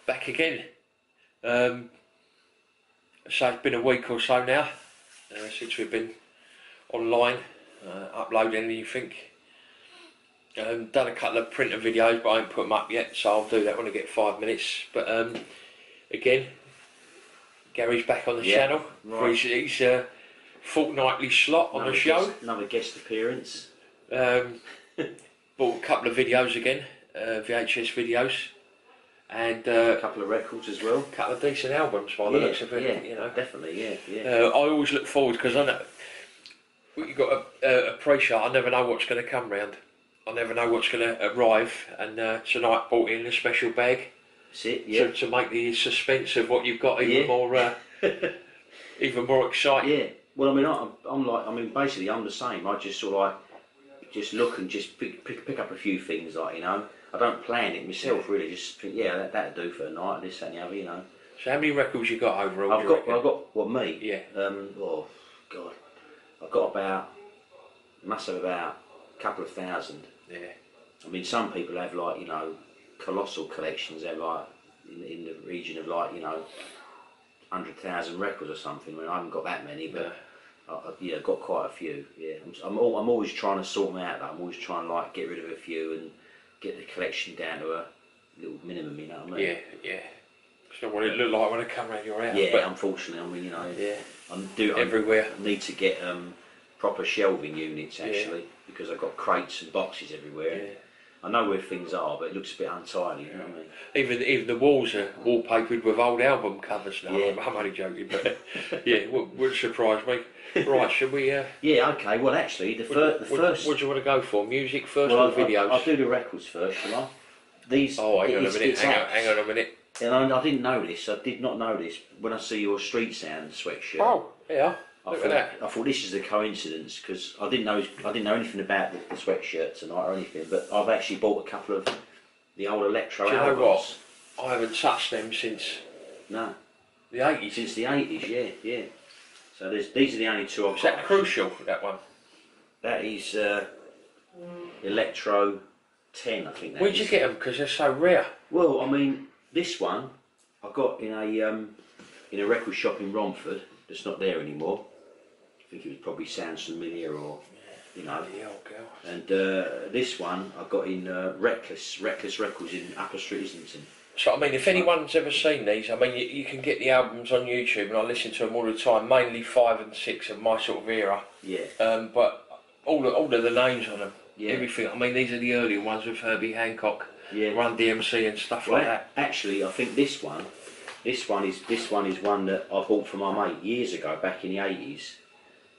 Back again. So it's been a week or so now since we've been online uploading anything. Done a couple of printer videos, but I haven't put them up yet, so I'll do that when I get 5 minutes. But again, Gary's back on the channel for his fortnightly slot on the show. Another guest appearance. Bought a couple of videos again, VHS videos. And a couple of records as well. A couple of decent albums by the looks of it. Yeah, you know, definitely, yeah. I always look forward, because I know you've got a pre-show. I never know what's going to come round. I never know what's going to arrive. And tonight brought in a special bag. That's it, yeah. To make the suspense of what you've got even more, even more exciting. Yeah. Well, I mean, basically, I'm the same. I just sort of like just look and just pick up a few things, like, you know. I don't plan it myself, really. Just think, that'd do for a night, this, that, and the other, you know. So how many records you got overall? I've got what, me? Yeah. Oh God, I've got must have about a couple of thousand. Yeah. I mean, some people have, like, you know, colossal collections. They're like in the region of, like, you know, 100,000 records or something. I mean, I haven't got that many, but I've got quite a few. Yeah. I'm always trying to sort them out. Though. I'm always trying to, like, get rid of a few and get the collection down to a little minimum, you know what I mean? Yeah. It's not what it looked like when I come round your house. Yeah, but unfortunately, I mean, you know, everywhere. I need to get proper shelving units, actually, because I've got crates and boxes everywhere. Yeah. I know where things are, but it looks a bit untidy, you know what I mean? Even the walls are wallpapered with old album covers now. Yeah. I'm only joking, but yeah, would surprise me. Right, should we? Yeah, okay. Well, actually, the first. What do you want to go for? Music first, well, or videos? I'll do the records first, shall I? These. Oh, hang on a minute. Hang on a minute. And I didn't know this. I did not know this when I see your Street Sound sweatshirt. Oh, yeah. Look at that. I thought this is a coincidence, because I didn't know anything about the sweatshirt tonight or anything. But I've actually bought a couple of the old Electro Albums. Do you know what? I haven't touched them since the 80s. Since the 80s, yeah. So these are the only two I've got. Is that Crucial, that one? That is Electro 10, I think that Where'd you get them? Because they're so rare. Well, I mean, this one I got in a record shop in Romford that's not there anymore. I think it was probably Sounds Familiar, or, you know. The old girl. And this one I got in Reckless Records in Upper Street, Islington. So, I mean, if anyone's ever seen these, I mean, you can get the albums on YouTube, and I listen to them all the time, mainly 5 and 6 of my sort of era. Yeah. But all of the names on them, everything. I mean, these are the earlier ones with Herbie Hancock, Run DMC and stuff like that. Actually, I think this one is one that I bought from my mate years ago, back in the 80s.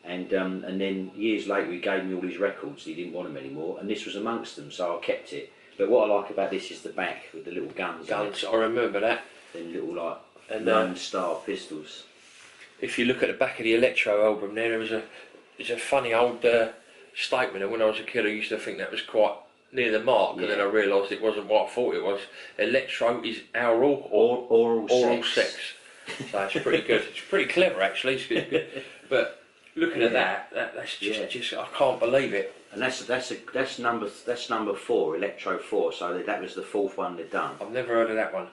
And then years later he gave me all his records. He didn't want them anymore, and this was amongst them, so I kept it. But what I like about this is the back with the little guns. I remember that. Them little, like, Lone Star pistols. If you look at the back of the Electro album there's a funny old statement, and when I was a kid I used to think that was quite near the mark, and then I realised it wasn't what I thought it was. Electro is oral sex. So it's pretty good. It's pretty clever, actually. It's good. But looking at that's just I can't believe it. And that's number 4, Electro 4. So that was the 4th one they'd done. I've never heard of that one.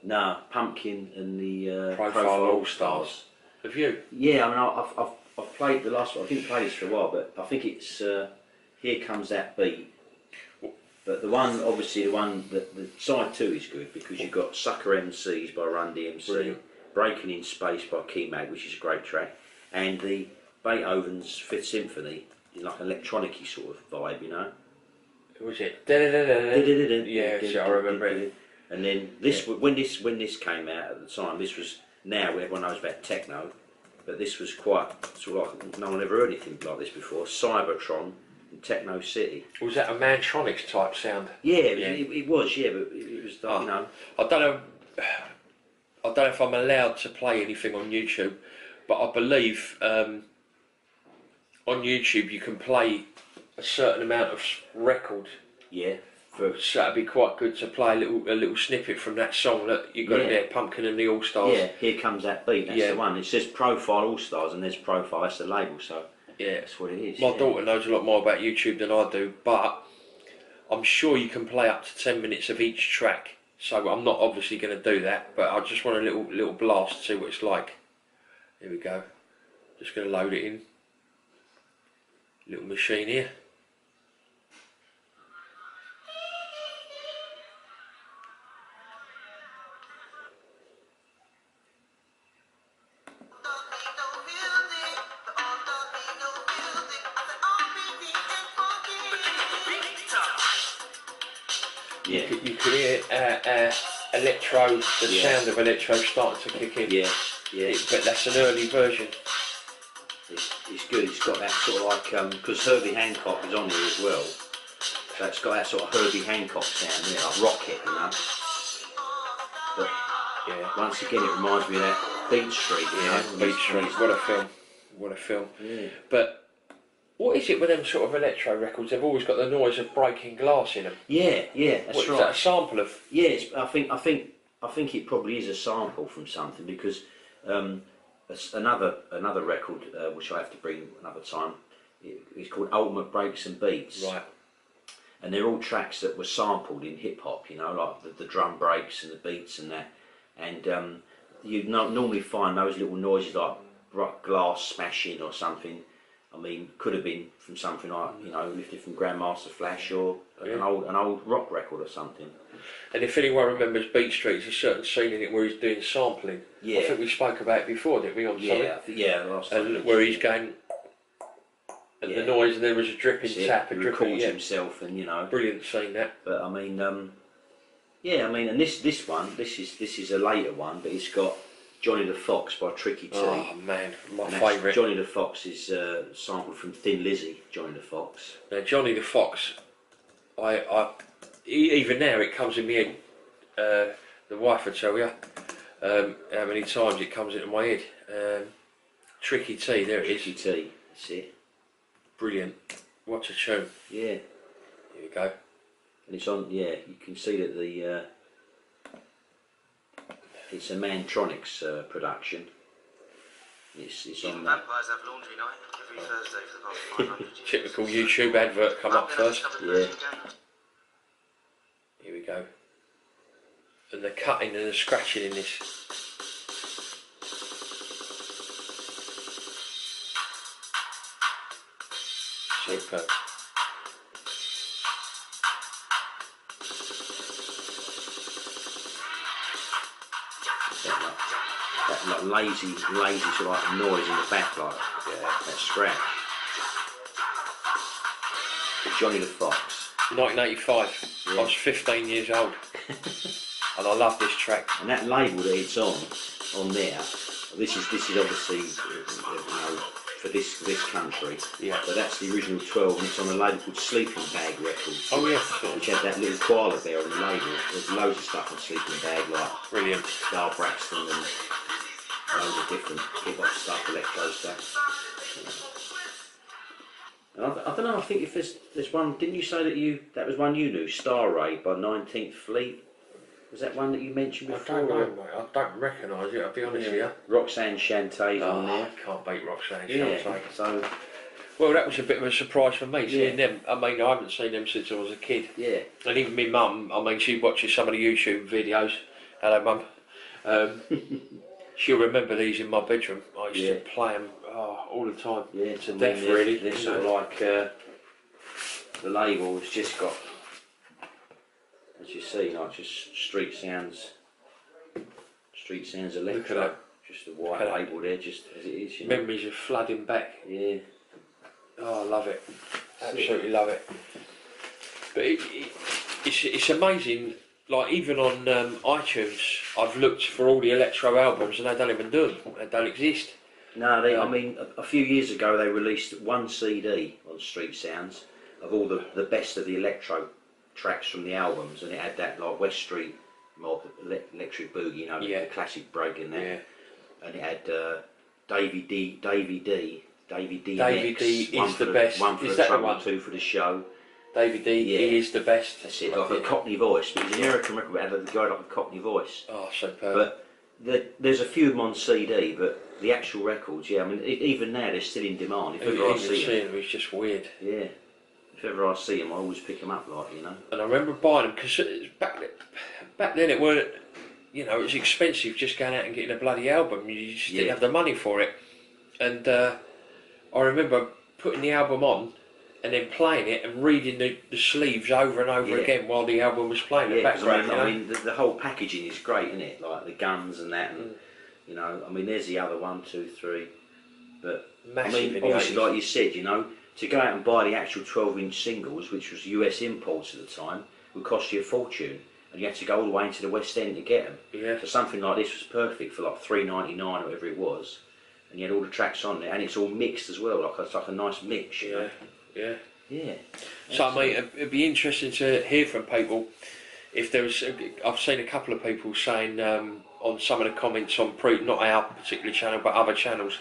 No, Pumpkin and the Profile All Stars. Have you? Yeah, I mean, I've played the last one. I didn't play this for a while, but I think it's Here Comes That Beat. But the side 2 is good, because you've got Sucker MCs by Run DMC, Brilliant. Breaking in Space by Key Mag, which is a great track, and the Beethoven's 5th Symphony, in like an electronic-y sort of vibe, you know. Was it? Yeah, I remember it. And then this, when this came out at the time, this was now everyone knows about techno, but this was quite sort of like, no one ever heard anything like this before. Cybertron and Techno City. Was that a Mantronics type sound? Yeah, it was. Yeah, but it was, you know. I don't know if I'm allowed to play anything on YouTube, but I believe on YouTube you can play a certain amount of record. Yeah. So that'd be quite good to play a little snippet from that song that you got there, Pumpkin and the All Stars. Yeah, Here Comes That Beat. That's the one. It says Profile All Stars, and there's Profile. That's the label. So Yeah. That's what it is. My daughter knows a lot more about YouTube than I do, but I'm sure you can play up to 10 minutes of each track. So I'm not obviously going to do that, but I just want a little blast to see what it's like. Here we go. Just going to load it in. Little machine here. Yeah. You can hear electro, the sound of electro starting to kick in. Yeah, yeah. But that's an early version. It's good. It's got that sort of like because Herbie Hancock is on here as well. So it's got that sort of Herbie Hancock sound, like rocket, you know. But Yeah. once again, it reminds me of that Beat Street. Beat Street. What a film. What a film. Yeah. But what is it with them sort of electro records? They've always got the noise of breaking glass in them. Yeah, that's What, right. Is that a sample of? Yeah, I think it probably is a sample from something because another record which I have to bring another time. It's called Ultimate Breaks and Beats. Right. And they're all tracks that were sampled in hip hop, you know, like the drum breaks and the beats and that. And you normally find those little noises like glass smashing or something. I mean, could have been from something like, you know, lifted from Grandmaster Flash or an old rock record or something. And if anyone remembers Beat Street, there's a certain scene in it where he's doing sampling. Yeah. I think we spoke about it before, didn't we, on something? Last time. And where he's going, and the noise, and there was a dripping tap, a he dripping, records himself, and you know. Brilliant scene that. But I mean, and this one, this is a later one, but it's got Johnny the Fox by Tricky T. Oh man, my favourite. Johnny the Fox is sampled from Thin Lizzy. Johnny the Fox. Now Johnny the Fox, even now it comes in my head. The wife would tell you how many times it comes into my head. Tricky T, there it is. Tricky T, that's it. Brilliant. What a tune. Yeah. Here we go. And it's on. Yeah, you can see that it's a Mantronics production. It's on that. Vampires have laundry night every Thursday for the past 500 years. Typical YouTube advert come up first. Yeah. Here we go. And the cutting and the scratching in this. Superb. That lazy sort of like noise in the back, like that scratch. Johnny the Fox. 1985. I was 15 years old, and I love this track. And that label that it's on there. This is obviously you know, for this country. Yeah. But that's the original 12, and it's on a label called Sleeping Bag Records. Oh yes. Which had that little koala bear on the label. There's loads of stuff on Sleeping Bag, like Brilliant. Darl Braxton and loads of different hip-hop stuff, electro stuff. And I don't know, I think if there's one, didn't you say that was one you knew, Star Ray by 19th Fleet? Was that one that you mentioned before? I don't know, mate. I don't recognise it, I'll be honest with you. Roxanne Shantae's on there. I can't beat Roxanne Yeah, Shantae. so... Well, that was a bit of a surprise for me, seeing them. I mean, I haven't seen them since I was a kid. Yeah. And even my mum, I mean, she watches some of the YouTube videos. Hello, mum. She'll remember these in my bedroom. I used to play them all the time. Yeah, to death, really. They're sort of like the label has just got, as you see, like just Street Sounds Electro. Look at that. Just a white label there, just as it is. You know? Memories are flooding back. Yeah. Oh, I love it. Absolutely love it. But it's amazing. Like even on iTunes, I've looked for all the Electro albums and they don't even do them. They don't exist. No, I mean, a few years ago they released one CD on Street Sounds of all the best of the electro tracks from the albums, and it had that like West Street Mob, Electric Boogie, you know, the classic break in there. Yeah. And it had Davey D is the best. One for is the that trouble, the one? two for the show. Davey D, he is the best. That's it, like a Cockney voice. But it was an American record, but it had a guy like a Cockney voice. Oh, superb. But there's a few of them on CD, but the actual records, yeah, I mean, even now they're still in demand. If ever I see them, it's just weird. Yeah. If ever I see them, I always pick them up, like, you know. And I remember buying them because back then it weren't, you know, it was expensive just going out and getting a bloody album. You just didn't have the money for it. And I remember putting the album on and then playing it and reading the sleeves over and over again while the album was playing in the background. I mean the whole packaging is great, isn't it? Like the guns and that, and you know, I mean, there's the other 1, 2, 3. But massive, I mean, obviously, like you said, you know, to go out and buy the actual 12-inch singles, which was US imports at the time, would cost you a fortune, and you had to go all the way into the West End to get them. Yeah. So something like this was perfect for like $3.99 or whatever it was, and you had all the tracks on there, and it's all mixed as well. Like it's like a nice mix. You know? Yeah. Yeah. So I mean, it'd be interesting to hear from people if there was. I've seen a couple of people saying on some of the comments on not our particular channel but other channels,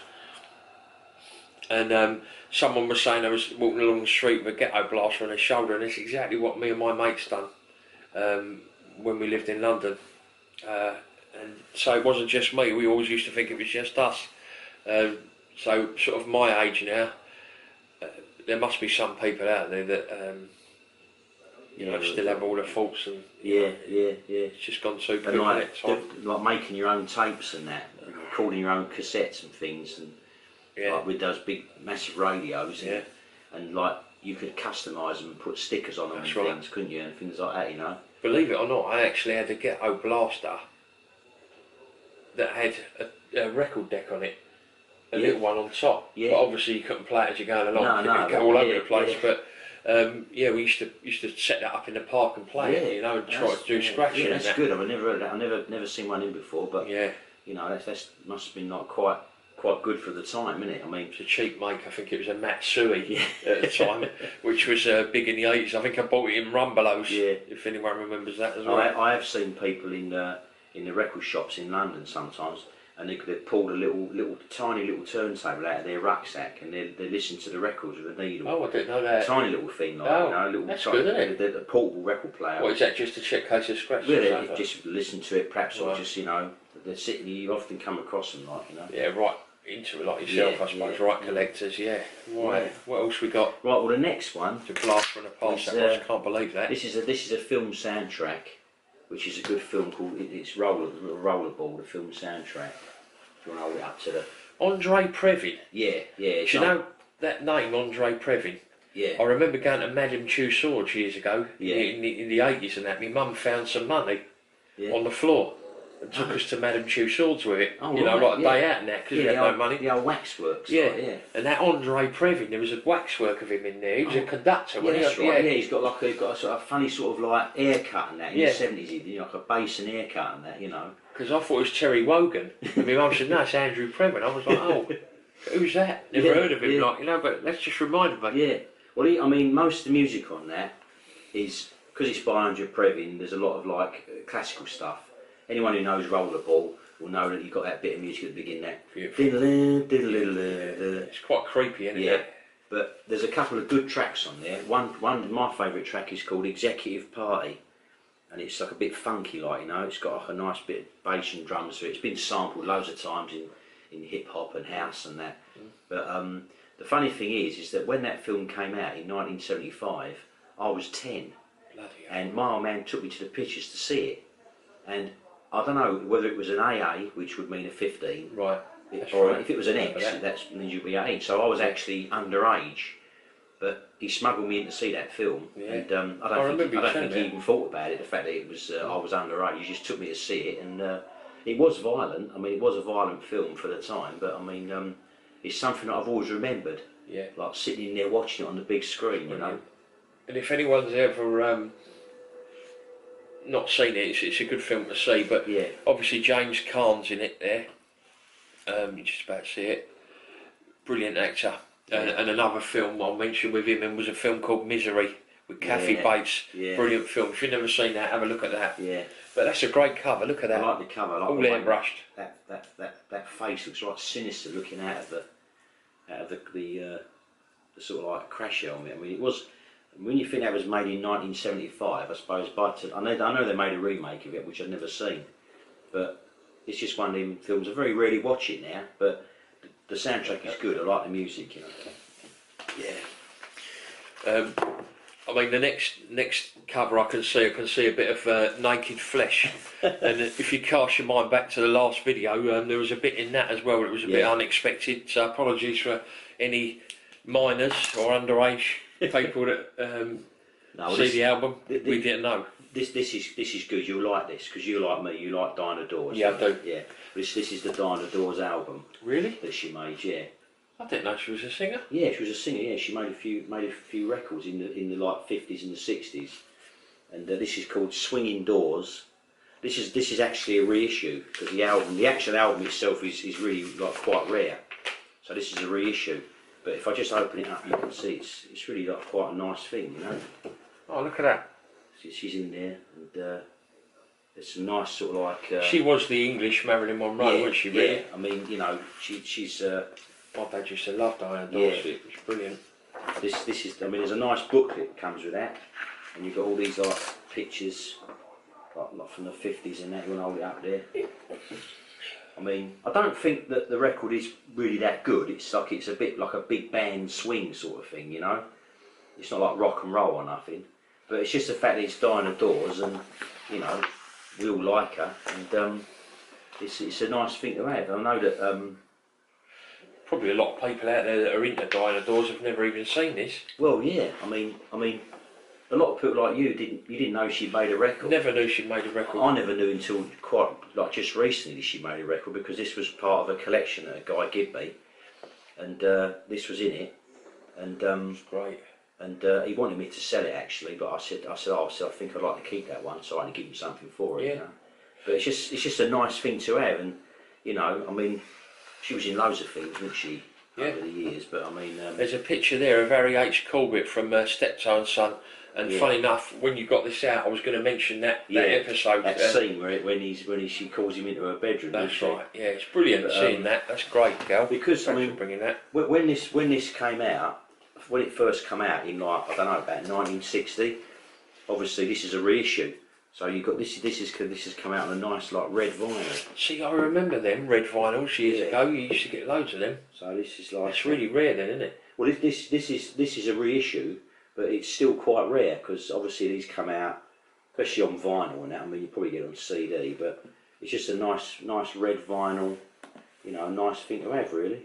and someone was saying I was walking along the street with a ghetto blaster on their shoulder, and it's exactly what me and my mates done when we lived in London. And so it wasn't just me. We always used to think it was just us. So sort of my age now. There must be some people out there that you know still have all the faults and yeah. it's just gone too quick. Like making your own tapes and that, recording your own cassettes and things, and like with those big massive radios, and like you could customise them and put stickers on them and things, couldn't you, and things like that, you know. Believe it or not, I actually had a ghetto blaster that had a record deck on it. A little one on top, but obviously you couldn't play it as you're going along. It'd go all over the place. But we used to set that up in the park and play it, you know, and try to do scratching. Yeah, that's good. I've never heard that. I've never seen one in before, but you know, that must have been like quite good for the time, isn't it? I mean, it's a cheap make. I think it was a Matsui at the time, which was big in the 80s. I think I bought it in Rumbelows. If anyone remembers that as well. I have seen people in the record shops in London sometimes. And they pulled a tiny little turntable out of their rucksack, and they listened to the records with a needle. Oh, I didn't know that. Tiny little thing, like that's good, isn't it? A portable record player. What is that? Just to check case of scratch? Really, just listen to it, perhaps, or just they're sitting. You often come across them, like Yeah, right into it, like yourself, I suppose. Right, collectors. Yeah. Right. Yeah. What else we got? Right. Well, the next one. To blast from the past. I can't believe that. This is a film soundtrack, which is a good film called it's Rollerball, the film soundtrack. If you want to hold it up to the... Andre Previn. Yeah. Do you know that name, Andre Previn? Yeah. I remember going to Madame Tussauds years ago, in the 80s and that. My mum found some money on the floor and took us to Madame Tussauds with it. Oh, you know, like a day out and that, because we had no money. The old waxworks. Yeah. And that Andre Previn, there was a waxwork of him in there. He was a conductor. Yeah, that's right. Yeah, he's got a sort of funny sort of like haircut and that. In the 70s, he did like a bass and haircut and that, you know. Because I thought it was Terry Wogan, and my mum said, no, it's Andrew Previn. I was like, oh, who's that? Never heard of him, like, you know, but that's just reminded me. Yeah, well, I mean, most of the music on that is, because it's by Andrew Previn, there's a lot of, like, classical stuff. Anyone who knows Rollerball will know that you've got that bit of music at the beginning, that... It's quite creepy, isn't it? Yeah, but there's a couple of good tracks on there. One my favourite track is called Executive Party. And it's like a bit funky, like, you know, it's got like a nice bit of bass and drums, so it's been sampled loads of times in hip hop and house and that. But the funny thing is that when that film came out in 1975, I was 10, and my old man took me to the pictures to see it. And I don't know whether it was an AA, which would mean a 15, right? Or if it was an X, that means you'd be 18. So I was actually underage. But he smuggled me in to see that film, and I don't think he even thought about it. The fact that it was I was underage, he just took me to see it, and it was violent. I mean, it was a violent film for the time, but I mean, it's something that I've always remembered. Yeah, like sitting in there watching it on the big screen, you know. And if anyone's ever not seen it, it's a good film to see. But obviously James Caan's in it there. You're just about to see it. Brilliant actor. And another film I'll mention with him was a film called Misery with Kathy Bates. Brilliant film. If you've never seen that, have a look at that. Yeah. But that's a great cover. Look at that. I like the cover. I like all airbrushed. That face looks like sinister looking out of the sort of like crash helmet. I mean, it was when you think that was made in 1975. I suppose. I know they made a remake of it, which I'd never seen, but it's just one of them films. I very rarely watch it now, but the soundtrack is good. I like the music, you know. Yeah. I mean, the next cover I can see a bit of naked flesh, and if you cast your mind back to the last video, there was a bit in that as well. It was a bit unexpected. So apologies for any minors or underage people that see the album. We didn't know. This is good. You'll like this because you like me. You like Dinah Dawes. Yeah, I do. Yeah. This is the Dinah Dawes album. Really? That she made. Yeah. I didn't know she was a singer. Yeah, she was a singer. Yeah, she made a few records in the like 50s and the 60s, and this is called Swinging Doors. This is actually a reissue because the actual album itself is really like quite rare. So this is a reissue. But if I just open it up, you can see it's really like quite a nice thing, you know. Oh, look at that. She's in there, and it's a nice sort of like. She was the English Marilyn Monroe, wasn't she? Really? Yeah. I mean, you know, she's. My dad used to love Dinah Dawes. Yeah. It was brilliant. This is. I mean, there's a nice booklet that comes with that, and you've got all these like pictures, like from the 50s and that. You want to hold it up there. I mean, I don't think that the record is really that good. It's a bit like a big band swing sort of thing, you know. It's not like rock and roll or nothing, but it's just the fact that it's Dinah Dawes, and you know, we all like her, and it's a nice thing to have. I know that. Probably a lot of people out there that are into Dinah Dawes have never even seen this. Well, yeah. I mean, a lot of people like you didn't know she made a record. Never knew she made a record. I never knew until quite like just recently she made a record because this was part of a collection that a guy gave me, and this was in it, and it's great. And he wanted me to sell it actually, but I said, I think I'd like to keep that one, so I can give him something for it. Yeah. You know? But it's just a nice thing to have, and you know, I mean, she was in loads of things, wasn't she? Over the years, but I mean, there's a picture there of Harry H. Corbett from Steptoe and Son. And funny enough, when you got this out, I was going to mention that episode. That scene where she calls him into her bedroom. That's right. Yeah, it's brilliant seeing that. That's great, Gal. Because I mean, bringing that. When this came out, when it first came out in like I don't know about 1960. Obviously, this is a reissue. So you got this has come out on a nice like red vinyl. See, I remember them red vinyls years ago. You used to get loads of them. So this is like it's really rare, then, isn't it? Well, this is a reissue. But it's still quite rare because obviously these come out, especially on vinyl and that. I mean, you probably get it on CD, but it's just a nice red vinyl, you know, a nice thing to have, really.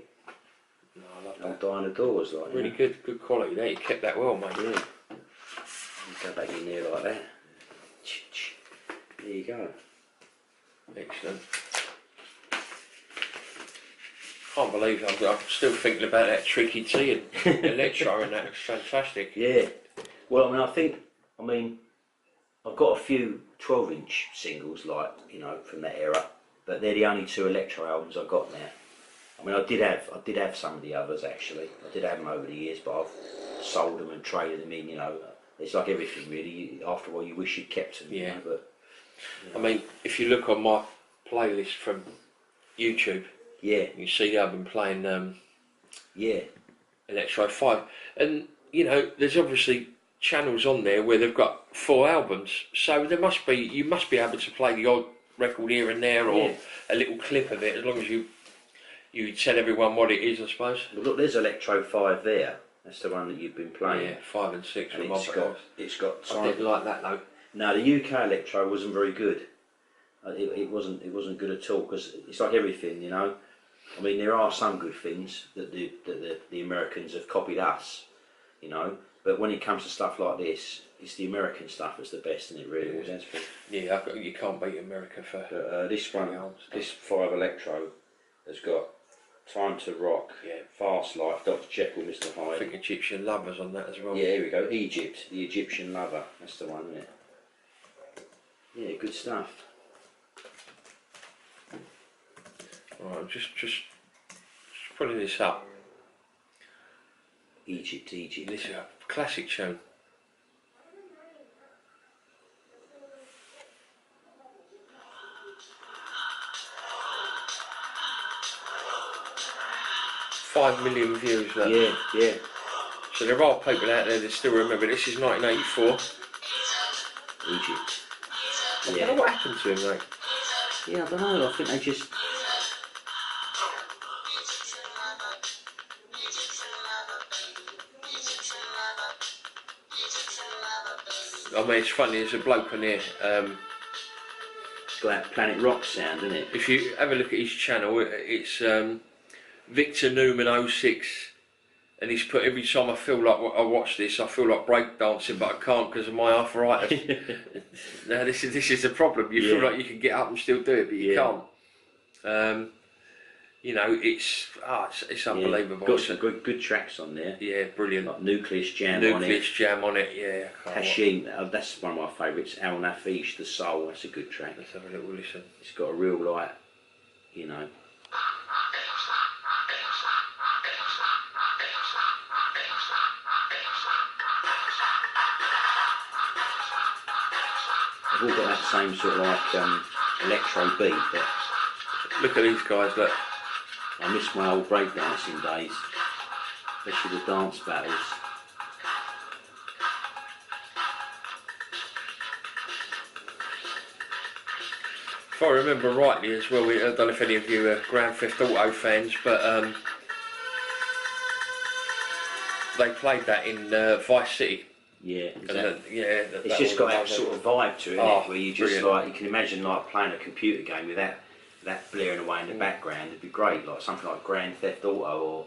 No, I love that. Dinah Dawes, like really good quality there. You kept that well, mate. Yeah. Go back in there like that. There you go. Excellent. Can't believe I'm still thinking about that Tricky T and Electro, and that was fantastic. Yeah. Well, I mean, I've got a few 12-inch singles, like, you know, from that era, but they're the only two Electro albums I've got now. I mean, I did have some of the others actually. I did have them over the years, but I've sold them and traded them in. You know, it's like everything really. After a while, you wish you'd kept them. Yeah. You know, but I mean, if you look on my playlist from YouTube. Yeah. You see I've been playing Electro 5, and you know there's obviously channels on there where they've got 4 albums, so you must be able to play the odd record here and there, or a little clip of it, as long as you tell everyone what it is, I suppose. Well, look, there's Electro 5 there. That's the one that you've been playing. Yeah, 5 and 6. And it's got I didn't like that though. No, the UK Electro wasn't very good. It wasn't good at all, because it's like everything, you know. I mean, there are some good things that the Americans have copied us, you know. But when it comes to stuff like this, it's the American stuff that's the best, and it really was. Yeah, you can't beat America for. But, this 5 Electro has got Time to Rock, Fast Life, Dr. Jekyll, Mr. Hyde. I think Egyptian Lovers on that as well. Yeah, here we go. Egypt, the Egyptian Lover. That's the one, isn't it? Yeah, good stuff. Right, I'm just putting this up. Egypt. This is a classic tune. $5 million views. Look. Yeah. So there are people out there that still remember. This is 1984. Egypt. I don't know what happened to him, mate. Yeah, I don't know. I think they just. I mean, it's funny. There's a bloke on here. Planet Rock sound, isn't it? If you have a look at his channel, it's Victor Newman 06, and he's put, every time I feel like I watch this, I feel like breakdancing, but I can't because of my arthritis. Now this is the problem. You feel like you can get up and still do it, but you can't. You know, it's unbelievable. Got some good tracks on there. Yeah, brilliant. Like Nucleus Jam on it. Yeah. Tasheen, that's one of my favourites. Al Nafish, The Soul, that's a good track. Let's have a little listen. It's got a real, like, you know. They've all got that same sort of like electro beat, but look at these guys, look. I miss my old breakdancing days, especially the dance battles. If I remember rightly as well, I don't know if any of you are Grand Theft Auto fans, but they played that in Vice City. Yeah, it's just got that sort of vibe to it, where you just brilliant. like, you can imagine like playing a computer game with that blaring away in the background. It'd be great, like something like Grand Theft Auto or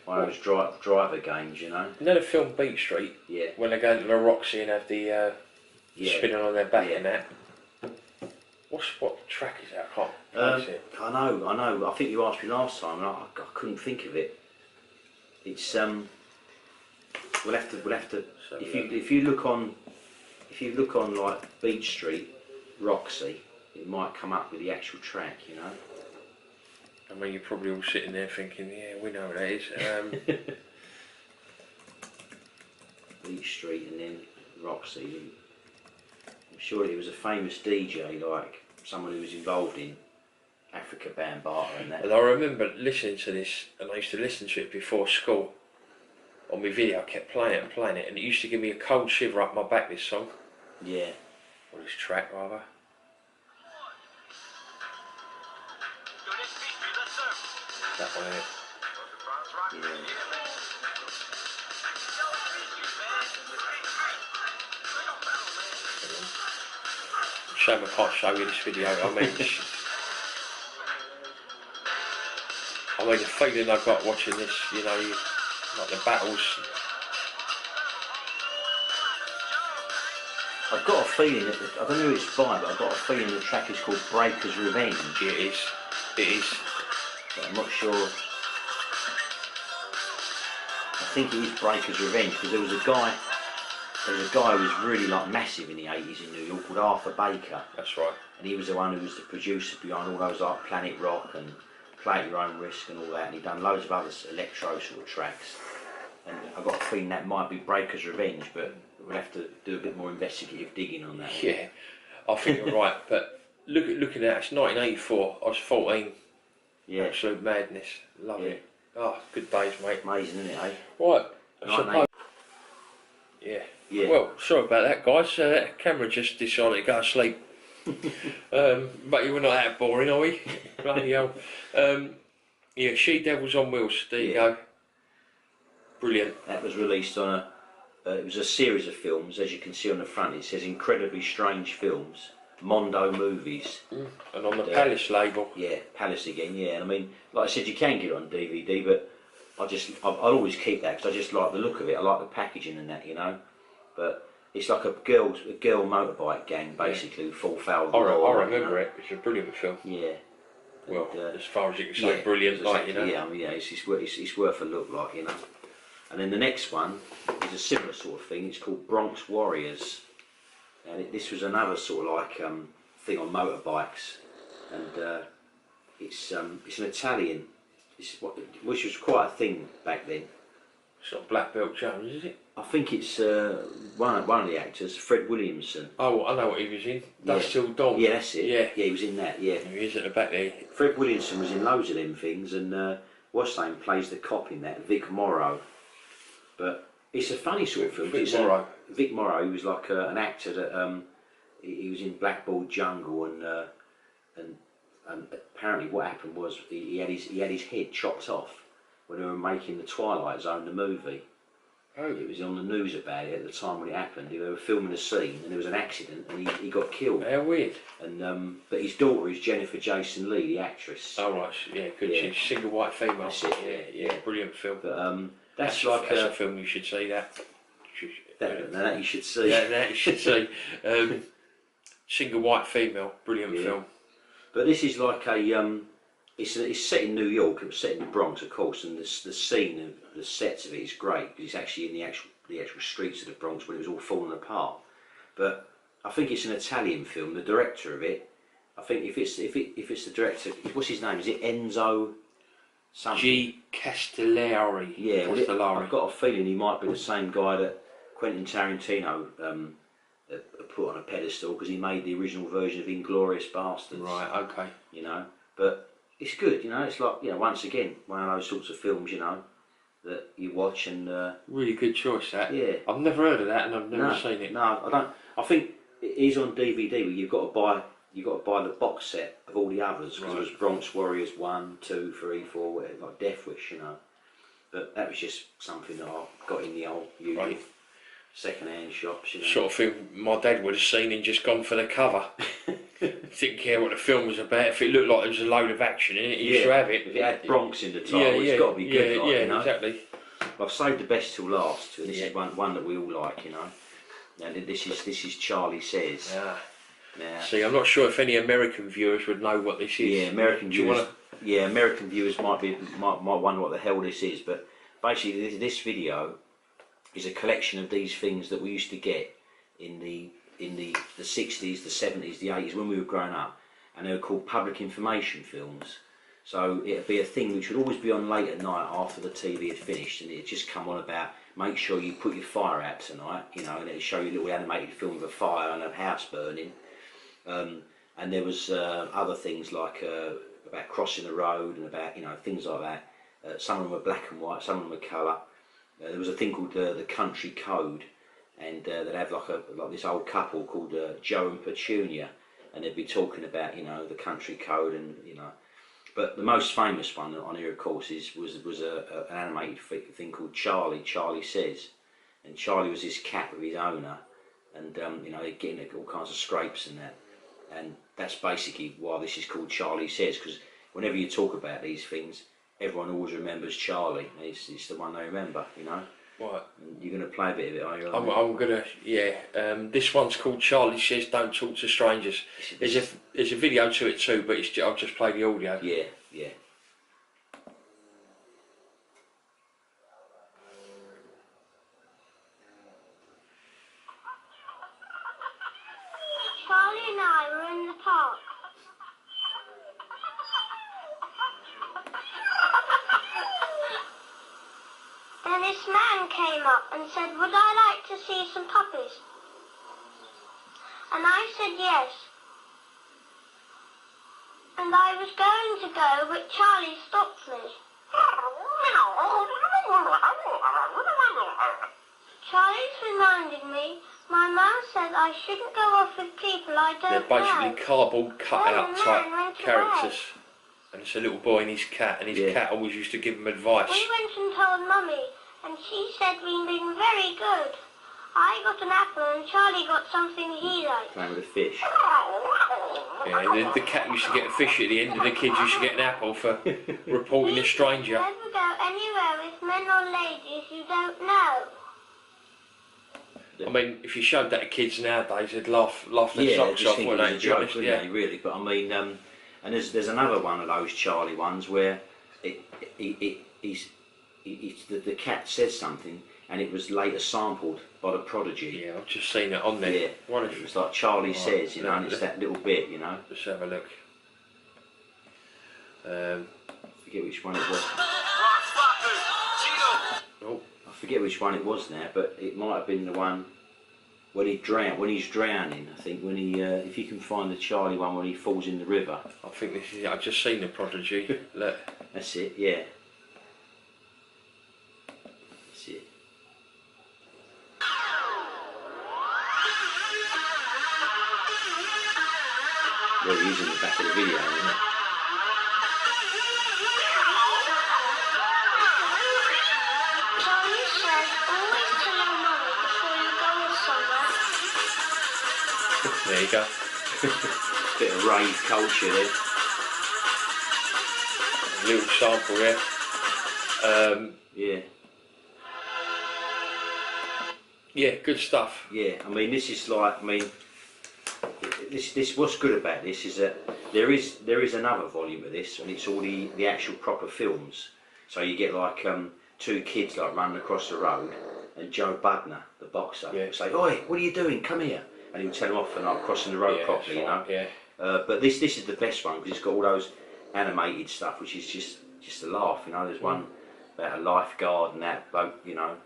one of those driver games, you know. You know the film Beat Street? Yeah. When they go into the Roxy and have the spinning on their back and that. What track is that? I can't place it. I know. I think you asked me last time, and I couldn't think of it. It's we'll have to. If you look on like Beat Street, Roxy, it might come up with the actual track, you know. I mean, you're probably all sitting there thinking, yeah, we know what that is. Beat Street and then Roxy. I'm sure he was a famous DJ, like someone who was involved in Africa Bambaataa and that. And I remember listening to this, and I used to listen to it before school. On my video, I kept playing it, and it used to give me a cold shiver up my back, this song. Yeah. Or this track, rather. That one here. Yeah. Shame I can't show you this video. I mean, the feeling I got watching this, you know, like the battles. I've got a feeling that I don't know who it's by, but I've got a feeling the track is called Breaker's Revenge. It is. But I'm not sure. I think it is Breaker's Revenge because there was a guy who was really like massive in the 80s in New York called Arthur Baker. That's right. And he was the one who was the producer behind all those like Planet Rock and Play at Your Own Risk and all that. And he'd done loads of other electro sort of tracks. And I've got a feeling that might be Breaker's Revenge, but we'll have to do a bit more investigative digging on that. Yeah, I think you're right. But looking at it, it's 1984. I was 14. Yeah. Absolute madness. Love it. Oh, good days, mate. Amazing, isn't it, eh? Right. I suppose. Yeah. Well, sorry about that, guys. That camera just decided to go to sleep. But you were not that boring, are we? Bloody hell. Yeah, She Devils on Wheels. There you go. Brilliant. That was released on it was a series of films. As you can see on the front, it says Incredibly Strange Films, Mondo Movies. And on the Palace label. Yeah, Palace again, yeah. And I mean, like I said, you can get it on DVD, but I'll always keep that because I just like the look of it. I like the packaging and that, you know. But it's like a girl motorbike gang, basically, who fall foul of the law. I remember it. It's a brilliant film. Yeah. Well, as far as you can say, brilliant, like, you know. Yeah, I mean, yeah, it's worth a look, like, you know. And then the next one is a similar sort of thing. It's called Bronx Warriors, and this was another sort of like thing on motorbikes, and it's an Italian, which was quite a thing back then. It's not Black Belt Jones, is it? I think it's one of the actors, Fred Williamson. Oh, I know what he was in. Dusk Till Dawn. Yeah, that's it. Yeah, he was in that. Yeah, he is at the back there. Fred Williamson was in loads of them things, and what's his name plays the cop in that, Vic Morrow. But it's a funny sort of film. Vic Morrow, he was like an actor that he was in Blackboard Jungle and apparently what happened was he had his head chopped off when they were making the Twilight Zone, the movie. Oh. It was on the news about it at the time when it happened. They were filming a scene and there was an accident and he got killed. How weird. And but his daughter is Jennifer Jason Leigh, the actress. Oh right, yeah, good. Yeah. She's single white female. That's it, Yeah, brilliant film. But that's a film you should see. That you should see. Yeah, that you should see. Single white female, brilliant film. But this is like a it's set in New York. It was set in the Bronx, of course, and the scene of the sets of it is great because it's actually in the actual streets of the Bronx when it was all falling apart. But I think it's an Italian film. The director of it, I think if it's the director, what's his name? Is it Enzo? Something? G. Castellari. Yeah, Castellari. I've got a feeling he might be the same guy that Quentin Tarantino put on a pedestal because he made the original version of Inglourious Bastards. Right. Okay. You know, but it's good. You know, it's like once again one of those sorts of films. You know, that you watch and really good choice. That. Yeah. I've never heard of that and I've never seen it. No, I don't. I think it is on DVD, but you've got to buy the box set of all the others because it was Bronx Warriors 1, 2, 3, 4, whatever, like Death Wish, you know. But that was just something that I got in the old usual second-hand shops, you know. Sort of thing my dad would have seen and just gone for the cover. Didn't care what the film was about. If it looked like there was a load of action in it, he used to have it. If it had Bronx in the title, it's got to be good, yeah, you know. Exactly. I've saved the best till last, and this is one that we all like, you know. And this is Charlie Says. Yeah. See, I'm not sure if any American viewers would know what this is. Yeah, American viewers might wonder what the hell this is, but basically this video is a collection of these things that we used to get in the 60s, the 70s, the 80s when we were growing up, and they were called public information films. So it'd be a thing which would always be on late at night after the TV had finished, and it'd just come on about make sure you put your fire out tonight, you know, and it'd show you a little animated film of a fire and a house burning. And there was other things like about crossing the road and about things like that. Some of them were black and white, some of them were colour. There was a thing called the Country Code, and they'd have like this old couple called Joe and Petunia, and they'd be talking about the country code and But the most famous one on here, of course, was an animated thing called Charlie. Charlie Says, and Charlie was this cat with his owner, and they'd get into all kinds of scrapes and that. And that's basically why this is called Charlie Says, because whenever you talk about these things, everyone always remembers Charlie. It's the one they remember, you know. Right. And you're going to play a bit of it, are you? I'm going to, this one's called Charlie Says Don't Talk to Strangers. There's a video to it too, but I've just played the audio. Yeah. Charlie and I were in the park. Then this man came up and said, "Would I like to see some puppies?" And I said yes. And I was going to go, but Charlie stopped me. Charlie's reminded me, my mum said I shouldn't go off with people I don't They're basically know. cardboard cutout type went characters. away. And it's a little boy and his cat, and his cat always used to give him advice. We went and told Mummy, and she said we'd been very good. I got an apple and Charlie got something he liked. Playing with a fish. Yeah, and the cat used to get a fish at the end, and the kids used to get an apple for reporting a stranger. Never go anywhere with men or ladies you don't know. I mean, if you showed that to kids nowadays, they'd laugh their socks off, wouldn't they? It's a joke, wouldn't they, really? But I mean, and there's another one of those Charlie ones where the cat says something, and it was later sampled by the Prodigy. Yeah, I've just seen it on there. Yeah, it was like Charlie Says, and it's that little bit, Let's have a look. I forget which one it was. Oh. I forget which one it was now, but it might have been the one when he's drowning. I think when he, if you can find the Charlie one when he falls in the river. I think this is. I've just seen the Prodigy. Look. That's it. Yeah. That's it. Well, he's in the back of the video, isn't it? There you go. Bit of rave culture there. A little sample there. Yeah. Yeah, good stuff. Yeah, I mean, this is like, I mean, this what's good about this is that there is another volume of this, and it's all the actual proper films. So you get like two kids like running across the road, and Joe Bugner, the boxer, will say, "Oi, what are you doing? Come here," and he'll tell them off for not crossing the road properly, you know. Yeah. But this is the best one because it's got all those animated stuff, which is just a laugh, you know. There's one about a lifeguard and that bloke, you know,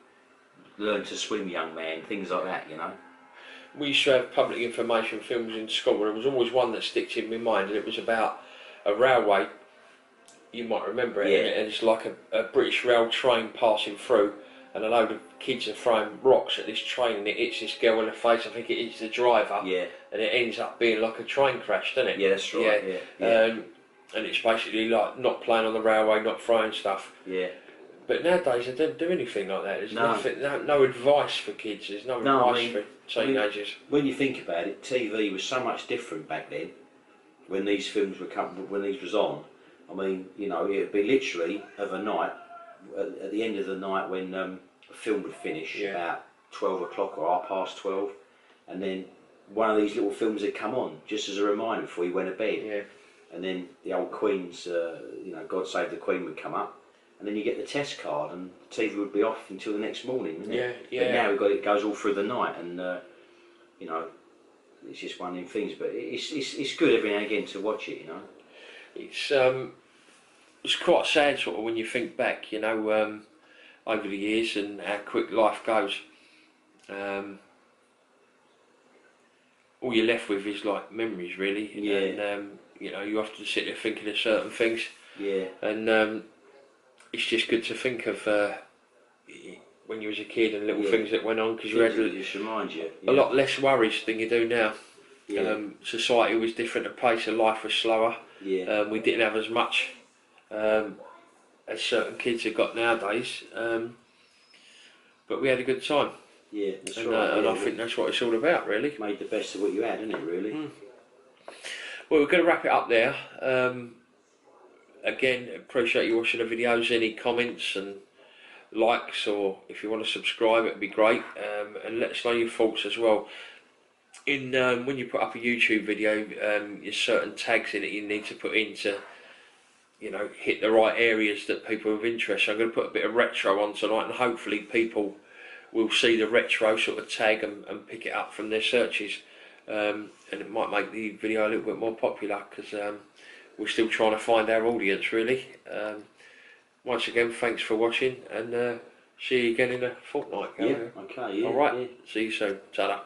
learn to swim, young man, things like that, you know. We used to have public information films in school. There was always one that sticks in my mind, and it was about a railway. You might remember it, and it's like a British rail train passing through, and a load of kids are throwing rocks at this train, and it hits this girl in the face. I think it hits the driver, and it ends up being like a train crash, doesn't it? Yeah, that's right. Yeah. And it's basically like not playing on the railway, not throwing stuff. Yeah. But nowadays they don't do anything like that. There's nothing, no advice for kids. There's no advice for teenagers. When you think about it, TV was so much different back then. When these films when these was on, I mean, you know, it'd be literally of a night at the end of the night when a film would finish about 12 o'clock or 12:30, and then one of these little films would come on just as a reminder before you went to bed. Yeah. And then the old Queen's, you know, God Save the Queen would come up. And then you get the test card, and the TV would be off until the next morning. Isn't it? Yeah. But now it goes all through the night, and you know, it's just one of them things. But it's good every now and again to watch it. You know, it's quite sad sort of when you think back. You know, over the years and how quick life goes. All you're left with is like memories, really. And you know, you have to sit there thinking of certain things. Yeah. And it's just good to think of when you was a kid and little things that went on, because you had just reminds you a lot less worries than you do now. Yeah. Society was different, the pace of life was slower. Yeah. We didn't have as much as certain kids have got nowadays, but we had a good time. Yeah, that's right. And I think that's what it's all about, really. Made the best of what you had, didn't it, really? Well, we're going to wrap it up there. Again, appreciate you watching the videos. Any comments and likes, or if you want to subscribe, it'd be great. And let us know your thoughts as well. In when you put up a YouTube video, there's certain tags in it you need to put in to, you know, hit the right areas that people are of interest. So I'm going to put a bit of retro on tonight, and hopefully people will see the retro sort of tag and pick it up from their searches. And it might make the video a little bit more popular, because we're still trying to find our audience, really. Once again, thanks for watching, and see you again in a fortnight. Yeah, okay, yeah. Alright, yeah. see you soon. Ta-da.